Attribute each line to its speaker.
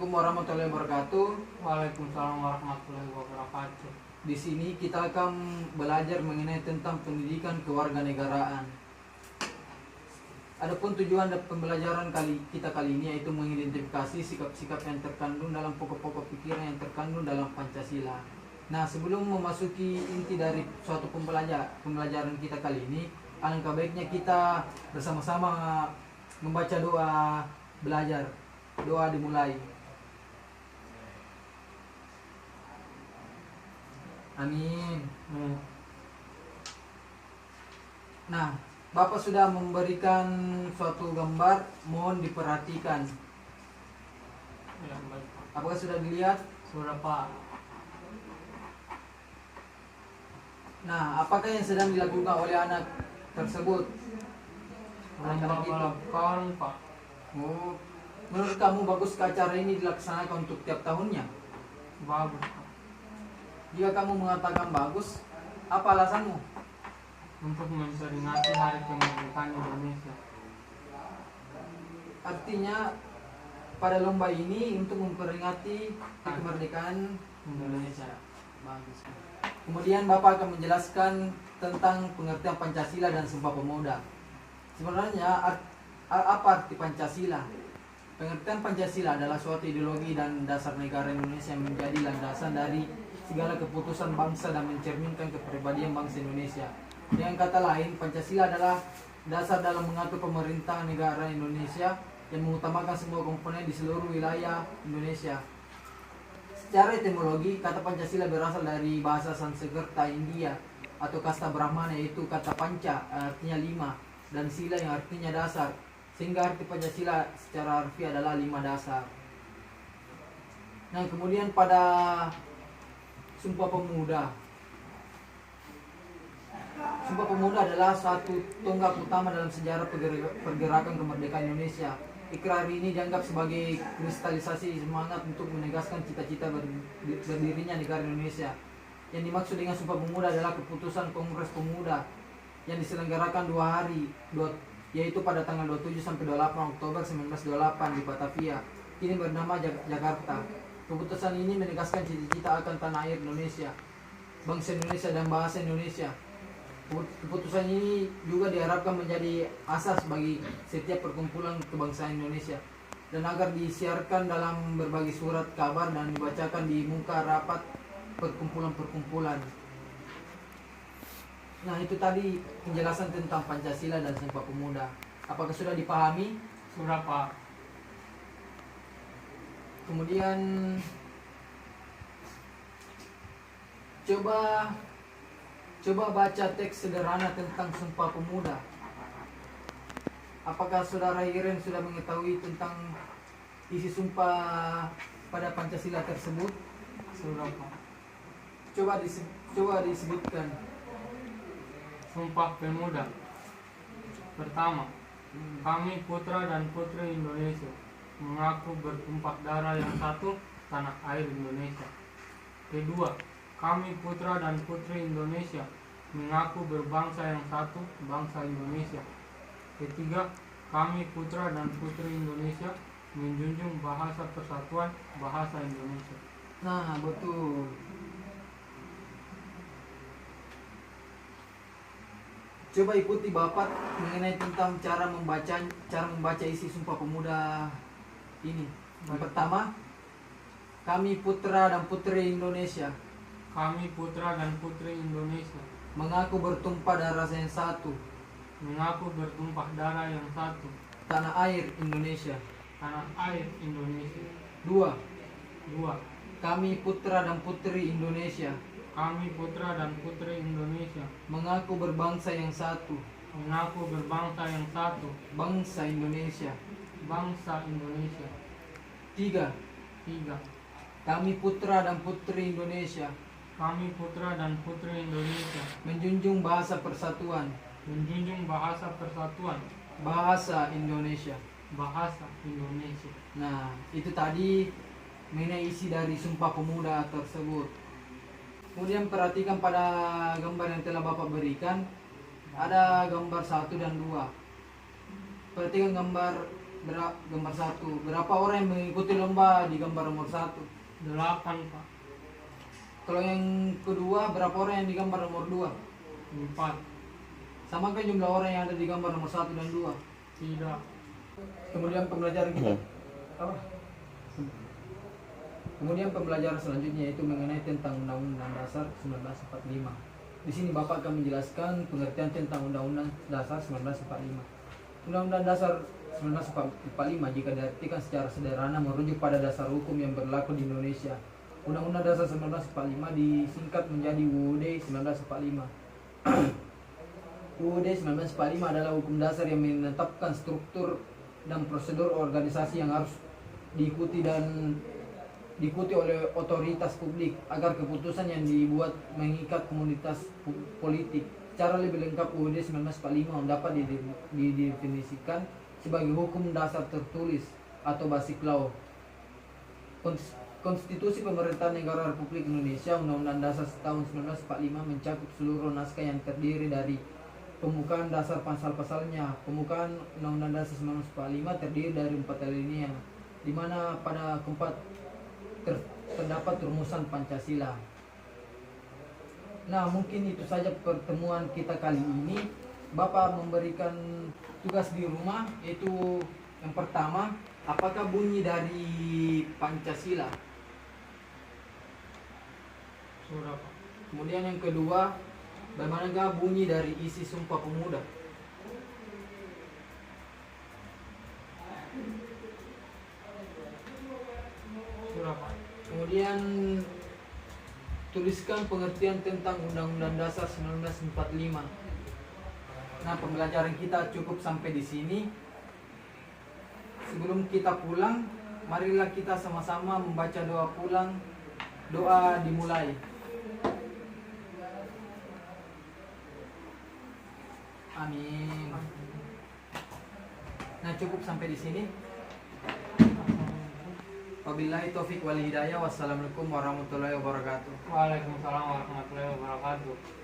Speaker 1: Assalamualaikum warahmatullahi wabarakatuh.
Speaker 2: Waalaikumsalam warahmatullahi wabarakatuh.
Speaker 1: Di sini kita akan belajar mengenai tentang pendidikan kewarganegaraan. Adapun tujuan pembelajaran kita kali ini yaitu mengidentifikasi sikap-sikap yang terkandung dalam pokok-pokok pikiran yang terkandung dalam Pancasila. Nah, sebelum memasuki inti dari suatu pembelajaran kita kali ini, alangkah baiknya kita bersama-sama membaca doa belajar. Doa dimulai. Amin. Nah, Bapak sudah memberikan suatu gambar, mohon diperhatikan.
Speaker 2: Ya, baik.
Speaker 1: Apakah sudah dilihat?
Speaker 2: Sudah, Pak.
Speaker 1: Nah, apakah yang sedang dilakukan oleh anak tersebut? Anak-anak itu.
Speaker 2: Kawan, Pak.
Speaker 1: Oh, menurut kamu bagus acara ini dilaksanakan untuk tiap tahunnya?
Speaker 2: Bagus, Pak.
Speaker 1: Jika kamu mengatakan bagus, apa alasanmu?
Speaker 2: Untuk memperingati Hari Kemerdekaan Indonesia.
Speaker 1: Artinya pada lomba ini untuk memperingati kemerdekaan Indonesia. Bagus. Kemudian Bapak akan menjelaskan tentang pengertian Pancasila dan Sumpah Pemuda. Sebenarnya apa arti Pancasila? Pengertian Pancasila adalah suatu ideologi dan dasar negara Indonesia yang menjadi landasan dari segala keputusan bangsa dan mencerminkan kepribadian bangsa Indonesia. Dengan kata lain, Pancasila adalah dasar dalam mengatur pemerintahan negara Indonesia yang mengutamakan semua komponen di seluruh wilayah Indonesia. Secara etimologi, kata Pancasila berasal dari bahasa Sanskerta India atau kasta Brahmana, yaitu kata panca artinya 5 dan sila yang artinya dasar, sehingga arti Pancasila secara harfiah adalah 5 dasar. Nah, kemudian pada Sumpah Pemuda. Sumpah Pemuda adalah satu tonggak utama dalam sejarah pergerakan kemerdekaan Indonesia. Ikrar ini dianggap sebagai kristalisasi semangat untuk menegaskan cita-cita berdirinya negara Indonesia. Yang dimaksud dengan Sumpah Pemuda adalah keputusan Kongres Pemuda yang diselenggarakan 2 hari, yaitu pada tanggal 27 sampai 28 Oktober 1928 di Batavia. Ini bernama Jakarta. Keputusan ini menegaskan cita-cita akan tanah air Indonesia, bangsa Indonesia dan bahasa Indonesia. Keputusan ini juga diharapkan menjadi asas bagi setiap perkumpulan kebangsaan Indonesia dan agar disiarkan dalam berbagai surat kabar dan dibacakan di muka rapat perkumpulan-perkumpulan. Nah, itu tadi penjelasan tentang Pancasila dan Sumpah Pemuda. Apakah sudah dipahami?
Speaker 2: Sudah, Pak.
Speaker 1: Kemudian coba baca teks sederhana tentang Sumpah Pemuda. Apakah saudara Iren sudah mengetahui tentang isi sumpah pada Pancasila tersebut?
Speaker 2: Sudah, Pak.
Speaker 1: Coba disebutkan.
Speaker 2: Sumpah Pemuda. Pertama, kami putra dan putri Indonesia mengaku bertumpah darah yang satu, tanah air Indonesia. Kedua, kami putra dan putri Indonesia mengaku berbangsa yang satu, bangsa Indonesia. Ketiga, kami putra dan putri Indonesia menjunjung bahasa persatuan, bahasa Indonesia.
Speaker 1: Nah, betul. Coba ikuti Bapak mengenai tentang cara membaca isi Sumpah Pemuda ini. Yang pertama, kami putra dan putri Indonesia
Speaker 2: Kami putra dan putri Indonesia
Speaker 1: mengaku bertumpah darah yang satu,
Speaker 2: mengaku bertumpah darah yang satu,
Speaker 1: tanah air Indonesia.
Speaker 2: tanah air Indonesia.
Speaker 1: Dua,
Speaker 2: Dua,
Speaker 1: kami putra dan putri Indonesia
Speaker 2: kami putra dan putri Indonesia
Speaker 1: mengaku berbangsa yang satu,
Speaker 2: mengaku berbangsa yang satu,
Speaker 1: bangsa Indonesia.
Speaker 2: bangsa Indonesia.
Speaker 1: Tiga,
Speaker 2: Tiga,
Speaker 1: kami putra dan putri Indonesia
Speaker 2: kami putra dan putri Indonesia
Speaker 1: menjunjung bahasa persatuan,
Speaker 2: menjunjung bahasa persatuan,
Speaker 1: bahasa Indonesia.
Speaker 2: bahasa Indonesia.
Speaker 1: Nah, itu tadi mengenai isi dari Sumpah Pemuda tersebut. Kemudian perhatikan pada gambar yang telah Bapak berikan, ada gambar 1 dan 2. Perhatikan gambar gambar 1. Berapa orang yang mengikuti lomba di gambar nomor 1?
Speaker 2: 8, Pak.
Speaker 1: Kalau yang kedua, berapa orang yang di gambar nomor 2?
Speaker 2: 4.
Speaker 1: Sama kan jumlah orang yang ada di gambar nomor 1 dan 2?
Speaker 2: Tidak.
Speaker 1: Kemudian pembelajaran kita apa? Kemudian pembelajaran selanjutnya yaitu mengenai tentang Undang-Undang Dasar 1945. Di sini Bapak akan menjelaskan pengertian tentang Undang-Undang Dasar 1945. Undang-Undang Dasar 1945 jika diartikan secara sederhana merujuk pada dasar hukum yang berlaku di Indonesia. Undang-Undang Dasar 1945 disingkat menjadi UUD 1945. UUD 1945 adalah hukum dasar yang menetapkan struktur dan prosedur organisasi yang harus diikuti oleh otoritas publik agar keputusan yang dibuat mengikat komunitas politik. Secara lebih lengkap, UUD 1945 dapat didefinisikan sebagai hukum dasar tertulis atau basic law. Konstitusi Pemerintahan Negara Republik Indonesia Undang-Undang Dasar tahun 1945 mencakup seluruh naskah yang terdiri dari pembukaan dasar pasal-pasalnya. Pembukaan Undang-Undang Dasar 1945 terdiri dari 4 alinea, di mana pada keempat terdapat rumusan Pancasila. Nah, mungkin itu saja pertemuan kita kali ini. Bapak memberikan tugas di rumah, yaitu yang pertama, apakah bunyi dari Pancasila?
Speaker 2: Sudah, Pak.
Speaker 1: Kemudian yang kedua, bagaimanakah bunyi dari isi Sumpah Pemuda?
Speaker 2: Sudah, Pak.
Speaker 1: Kemudian tuliskan pengertian tentang Undang-Undang Dasar 1945. Nah, pembelajaran kita cukup sampai di sini. Sebelum kita pulang, marilah kita sama-sama membaca doa pulang. Doa dimulai. Amin. Nah, cukup sampai di sini. Wabillahi taufik wal hidayah. Wassalamualaikum warahmatullahi wabarakatuh.
Speaker 2: Waalaikumsalam warahmatullahi wabarakatuh.